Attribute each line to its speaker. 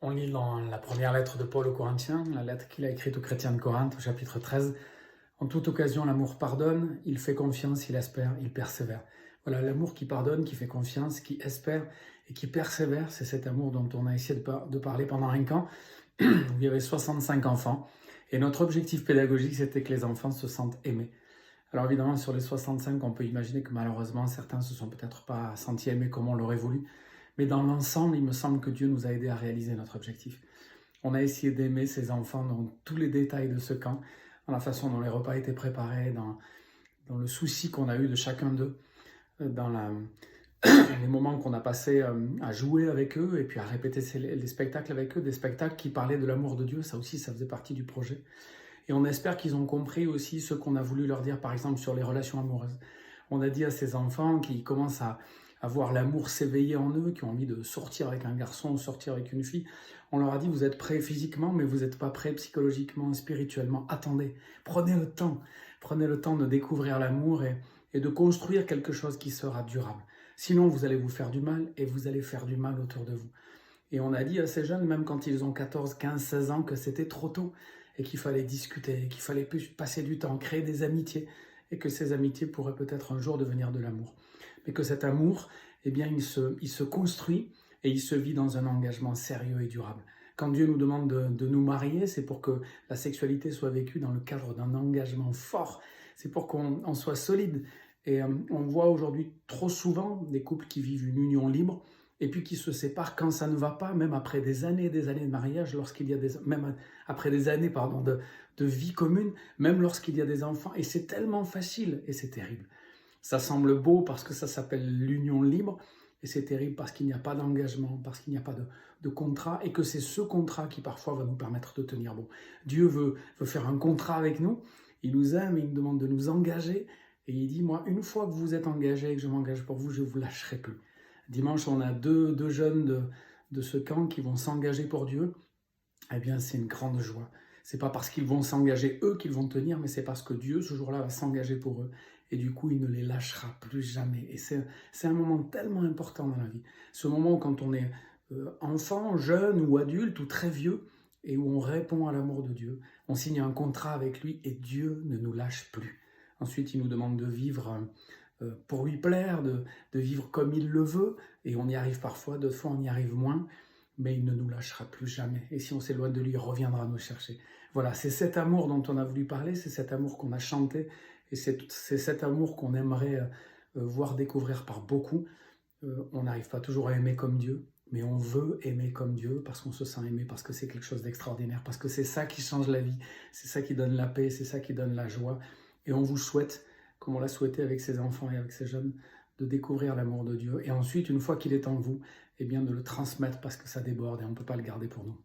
Speaker 1: On lit dans la première lettre de Paul aux Corinthiens, la lettre qu'il a écrite aux chrétiens de Corinthe, au chapitre 13. En toute occasion, l'amour pardonne, il fait confiance, il espère, il persévère. Voilà, l'amour qui pardonne, qui fait confiance, qui espère et qui persévère, c'est cet amour dont on a essayé de parler pendant un camp, où il y avait 65 enfants. Et notre objectif pédagogique, c'était que les enfants se sentent aimés. Alors évidemment, sur les 65, on peut imaginer que malheureusement, certains se sont peut-être pas sentis aimés comme on l'aurait voulu. Mais dans l'ensemble, il me semble que Dieu nous a aidés à réaliser notre objectif. On a essayé d'aimer ces enfants dans tous les détails de ce camp, dans la façon dont les repas étaient préparés, dans le souci qu'on a eu de chacun d'eux, dans les moments qu'on a passés à jouer avec eux et puis à répéter les spectacles avec eux, des spectacles qui parlaient de l'amour de Dieu, ça aussi, ça faisait partie du projet. Et on espère qu'ils ont compris aussi ce qu'on a voulu leur dire, par exemple, sur les relations amoureuses. On a dit à ces enfants qui commencent à voir l'amour s'éveiller en eux, qui ont envie de sortir avec un garçon ou sortir avec une fille, on leur a dit, vous êtes prêts physiquement, mais vous n'êtes pas prêts psychologiquement, spirituellement. Attendez, prenez le temps de découvrir l'amour et de construire quelque chose qui sera durable. Sinon, vous allez vous faire du mal et vous allez faire du mal autour de vous. Et on a dit à ces jeunes, même quand ils ont 14, 15, 16 ans, que c'était trop tôt et qu'il fallait discuter, qu'il fallait plus passer du temps, créer des amitiés et que ces amitiés pourraient peut-être un jour devenir de l'amour. Mais que cet amour, eh bien, il se construit et il se vit dans un engagement sérieux et durable. Quand Dieu nous demande de nous marier, c'est pour que la sexualité soit vécue dans le cadre d'un engagement fort. C'est pour qu'on soit solide. Et on voit aujourd'hui trop souvent des couples qui vivent une union libre et puis qui se séparent quand ça ne va pas, même après des années et des années de mariage, même après des années de vie commune, même lorsqu'il y a des enfants. Et c'est tellement facile et c'est terrible. Ça semble beau parce que ça s'appelle l'union libre, et c'est terrible parce qu'il n'y a pas d'engagement, parce qu'il n'y a pas de contrat, et que c'est ce contrat qui parfois va nous permettre de tenir bon. Dieu veut faire un contrat avec nous, il nous aime, il nous demande de nous engager, et il dit, moi, une fois que vous êtes engagés et que je m'engage pour vous, je ne vous lâcherai plus. Dimanche, on a deux jeunes de ce camp qui vont s'engager pour Dieu. Eh bien, c'est une grande joie. C'est pas parce qu'ils vont s'engager eux qu'ils vont tenir, mais c'est parce que Dieu, ce jour-là, va s'engager pour eux. Et du coup, il ne les lâchera plus jamais. Et c'est un moment tellement important dans la vie. Ce moment quand on est enfant, jeune ou adulte ou très vieux, et où on répond à l'amour de Dieu. On signe un contrat avec lui et Dieu ne nous lâche plus. Ensuite, il nous demande de vivre pour lui plaire, de vivre comme il le veut. Et on y arrive parfois, d'autres fois on y arrive moins. Mais il ne nous lâchera plus jamais. Et si on s'éloigne de lui, il reviendra nous chercher. Voilà, c'est cet amour dont on a voulu parler, c'est cet amour qu'on a chanté, et c'est cet amour qu'on aimerait voir découvrir par beaucoup. On n'arrive pas toujours à aimer comme Dieu, mais on veut aimer comme Dieu parce qu'on se sent aimé, parce que c'est quelque chose d'extraordinaire, parce que c'est ça qui change la vie, c'est ça qui donne la paix, c'est ça qui donne la joie. Et on vous souhaite, comme on l'a souhaité avec ces enfants et avec ces jeunes, de découvrir l'amour de Dieu. Et ensuite, une fois qu'il est en vous, eh bien de le transmettre parce que ça déborde et on ne peut pas le garder pour nous.